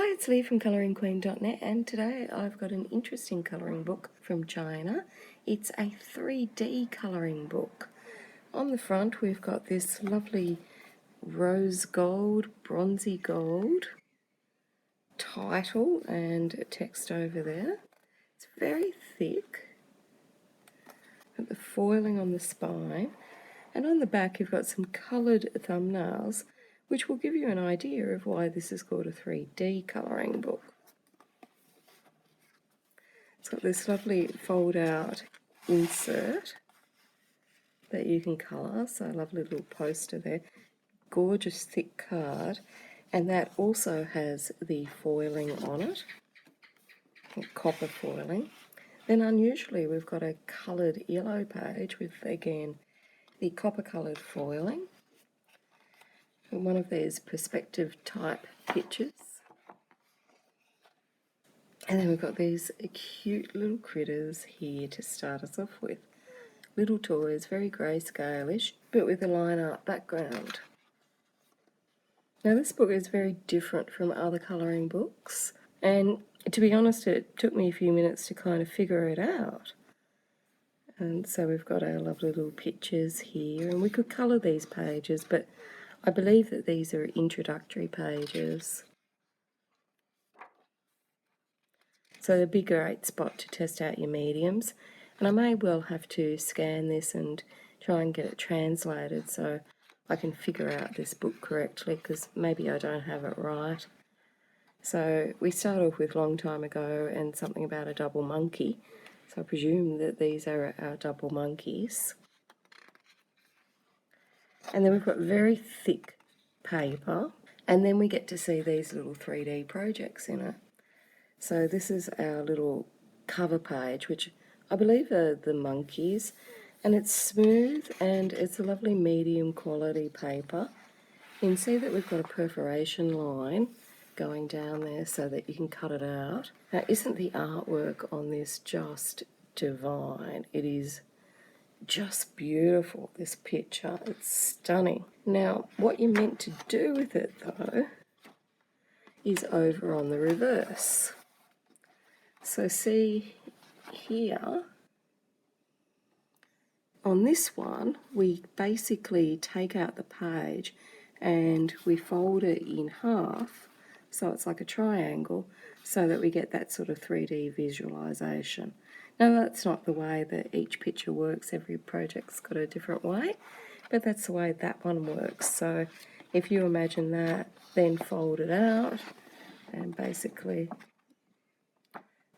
Hi, it's Lee from ColouringQueen.net, and today I've got an interesting colouring book from China. It's a 3D colouring book. On the front we've got this lovely rose gold, bronzy gold title and text over there. It's very thick. Got the foiling on the spine, and on the back you've got some coloured thumbnails which will give you an idea of why this is called a 3D colouring book. It's got this lovely fold-out insert that you can colour, so a lovely little poster there. Gorgeous thick card, and that also has the foiling on it, copper foiling. Then unusually we've got a coloured yellow page with, again, the copper coloured foiling. One of these perspective type pictures. And then we've got these cute little critters here to start us off with. Little toys, very grayscale-ish, but with a line art background. Now this book is very different from other colouring books, and to be honest it took me a few minutes to kind of figure it out. And so we've got our lovely little pictures here, and we could colour these pages, but I believe that these are introductory pages. So it'd be a great spot to test out your mediums, and I may well have to scan this and try and get it translated so I can figure out this book correctly, because maybe I don't have it right. So we start off with long time ago and something about a double monkey, so I presume that these are our double monkeys. And then we've got very thick paper, and then we get to see these little 3D projects in it. So this is our little cover page, which I believe are the monkeys, and it's smooth and it's a lovely medium quality paper. You can see that we've got a perforation line going down there so that you can cut it out. Now, isn't the artwork on this just divine? It is just beautiful, this picture. It's stunning. Now, what you're meant to do with it, though, is over on the reverse. So see here, on this one, we basically take out the page and we fold it in half, so it's like a triangle, so that we get that sort of 3D visualization. Now that's not the way that each picture works, every project's got a different way, but that's the way that one works. So if you imagine that, then fold it out, and basically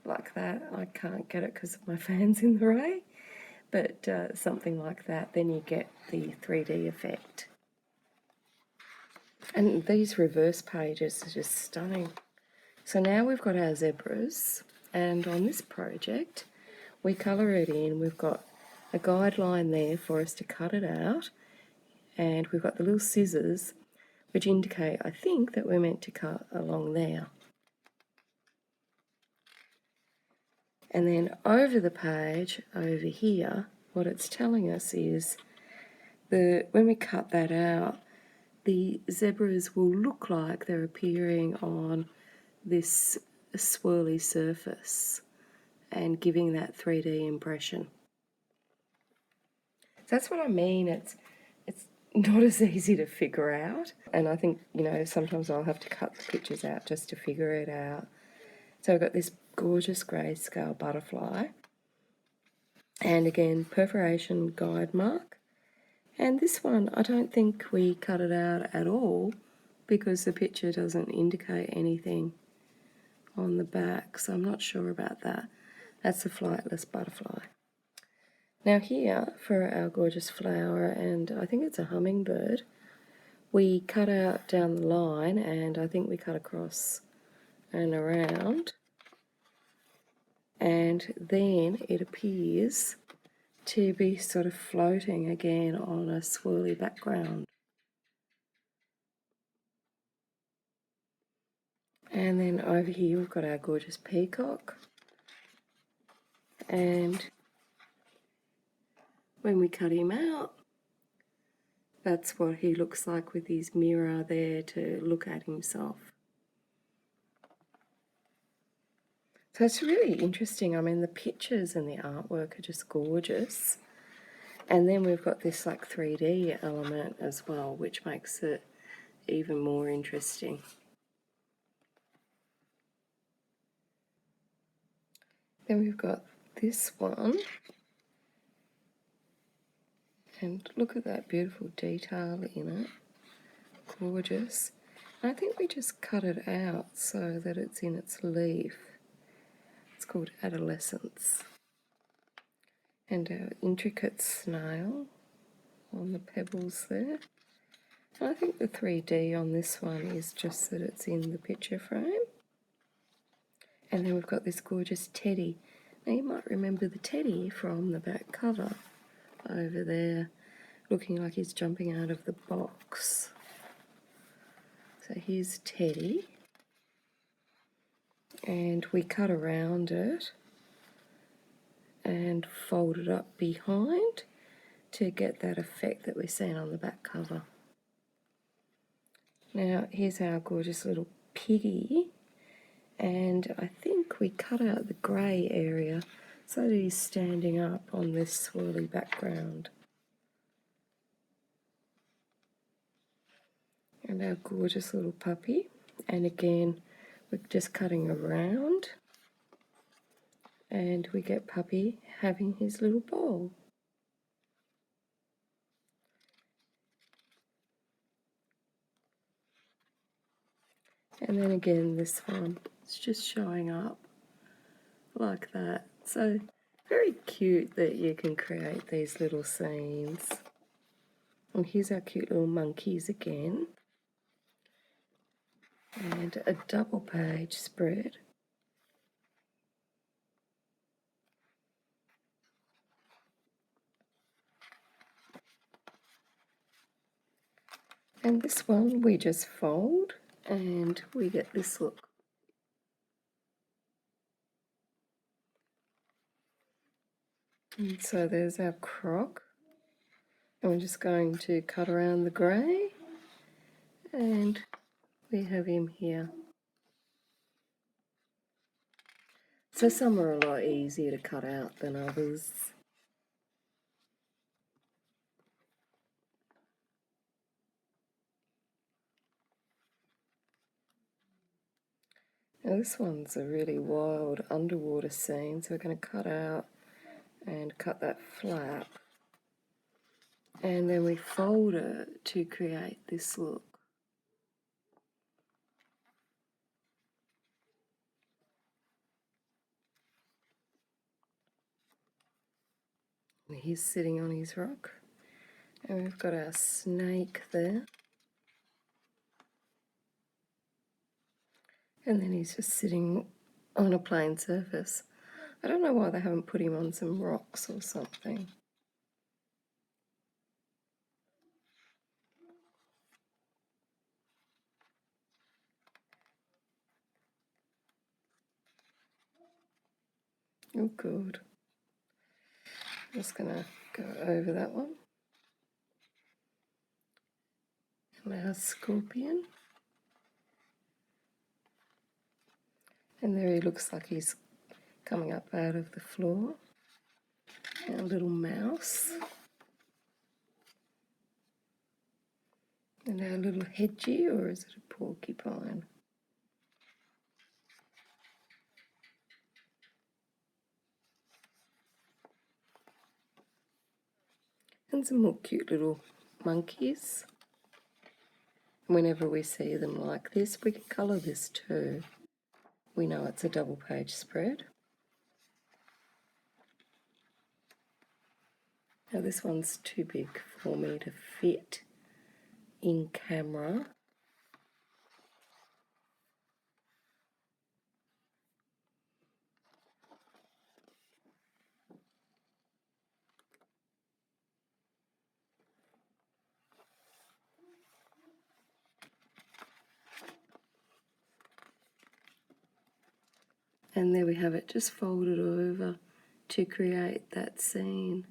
like that. I can't get it because my fan's in the way, but something like that, then you get the 3D effect. And these reverse pages are just stunning. So now we've got our zebras, and on this project we colour it in. We've got a guideline there for us to cut it out, and we've got the little scissors which indicate, I think, that we're meant to cut along there. And then over the page, over here, what it's telling us is when we cut that out, the zebras will look like they're appearing on this swirly surface and giving that 3D impression. That's what I mean. It's not as easy to figure out, and I think, you know, sometimes I'll have to cut the pictures out just to figure it out. So I've got this gorgeous Grayscale Butterfly, and again, perforation guide mark. And this one, I don't think we cut it out at all because the picture doesn't indicate anything on the back, so I'm not sure about that. That's a flightless butterfly. Now here, for our gorgeous flower, and I think it's a hummingbird, we cut out down the line, and I think we cut across and around, and then it appears to be sort of floating again on a swirly background. And then over here we've got our gorgeous peacock, and when we cut him out, that's what he looks like with his mirror there to look at himself. So it's really interesting. I mean, the pictures and the artwork are just gorgeous. And then we've got this like 3D element as well, which makes it even more interesting. Then we've got this one. And look at that beautiful detail in it. Gorgeous. And I think we just cut it out so that it's in its leaf. It's called Adolescence. And our intricate snail on the pebbles there. And I think the 3D on this one is just that it's in the picture frame. And then we've got this gorgeous teddy. Now you might remember the teddy from the back cover over there, looking like he's jumping out of the box. So here's Teddy. And we cut around it and fold it up behind to get that effect that we're seeing on the back cover. Now here's our gorgeous little piggy, and I think we cut out the grey area so that he's standing up on this swirly background. And our gorgeous little puppy, and again we're just cutting around and we get Puppy having his little bowl. And then again this one, it's just showing up like that. So very cute that you can create these little scenes. And here's our cute little monkeys again. And a double page spread. And this one we just fold and we get this look. And so there's our croc. And we're just going to cut around the grey and we have him here. So some are a lot easier to cut out than others. Now this one's a really wild underwater scene, so we're going to cut out and cut that flap. And then we fold it to create this look. And he's sitting on his rock. And we've got our snake there. And then he's just sitting on a plain surface. I don't know why they haven't put him on some rocks or something. Oh, good. I'm just going to go over that one. And our scorpion. And there he looks like he's coming up out of the floor. Our little mouse. And our little hedgie, or is it a porcupine? And some more cute little monkeys. Whenever we see them like this, we can colour this too. We know it's a double page spread. Now this one's too big for me to fit in camera. And there we have it, just folded over to create that scene.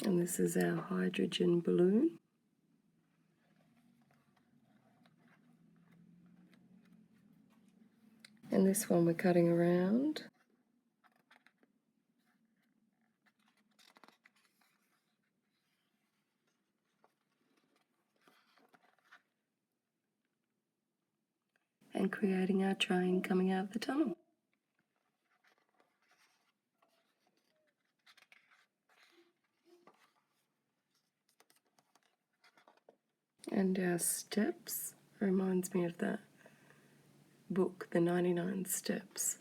And this is our hydrogen balloon. And this one we're cutting around. And creating our train coming out of the tunnel. And our steps reminds me of that book, The 99 Steps.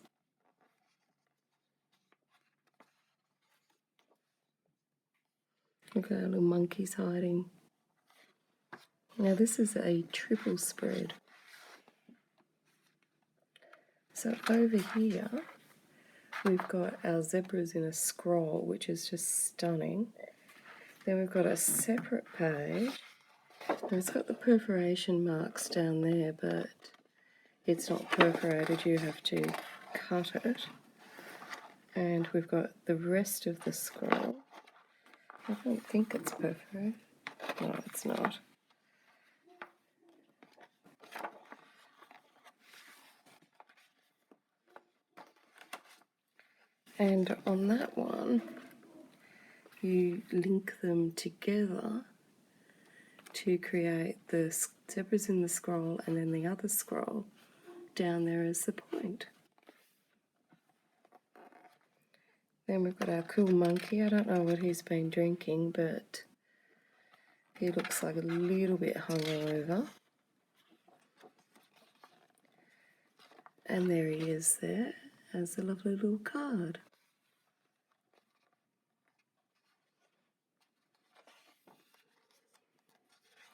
Look at our little monkeys hiding. Now this is a triple spread. So over here, we've got our zebras in a scroll, which is just stunning. Then we've got a separate page. And it's got the perforation marks down there, but it's not perforated, you have to cut it. And we've got the rest of the scroll. I don't think it's perforated. No, it's not. And on that one, you link them together to create the zebras in the scroll, and then the other scroll down there is the point. Then we've got our cool monkey. I don't know what he's been drinking, but he looks like a little bit hungover. And there he is there as a lovely little card.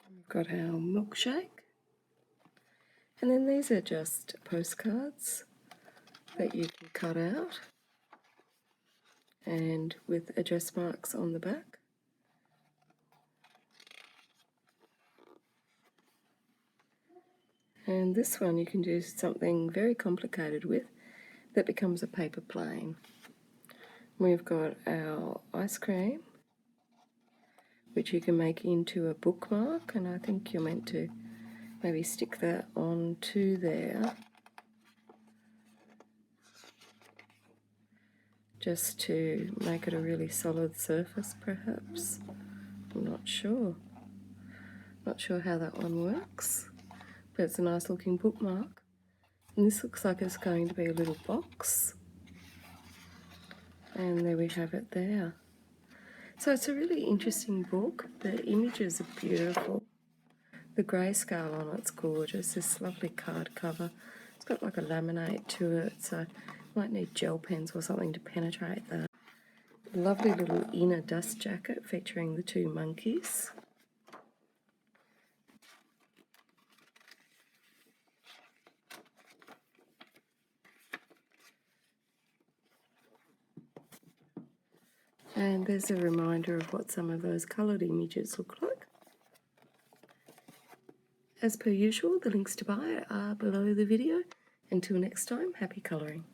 We've got our milkshake. And then these are just postcards that you can cut out and with address marks on the back. And this one you can do something very complicated with that becomes a paper plane. We've got our ice cream, which you can make into a bookmark, and I think you're meant to maybe stick that onto there just to make it a really solid surface, perhaps. I'm not sure. Not sure how that one works, but it's a nice looking bookmark. And this looks like it's going to be a little box. And there we have it there. So it's a really interesting book. The images are beautiful. The grayscale on it's gorgeous. This lovely card cover. It's got like a laminate to it, so you might need gel pens or something to penetrate that. Lovely little inner dust jacket featuring the two monkeys. And there's a reminder of what some of those coloured images look like. As per usual, the links to buy are below the video. Until next time, happy colouring.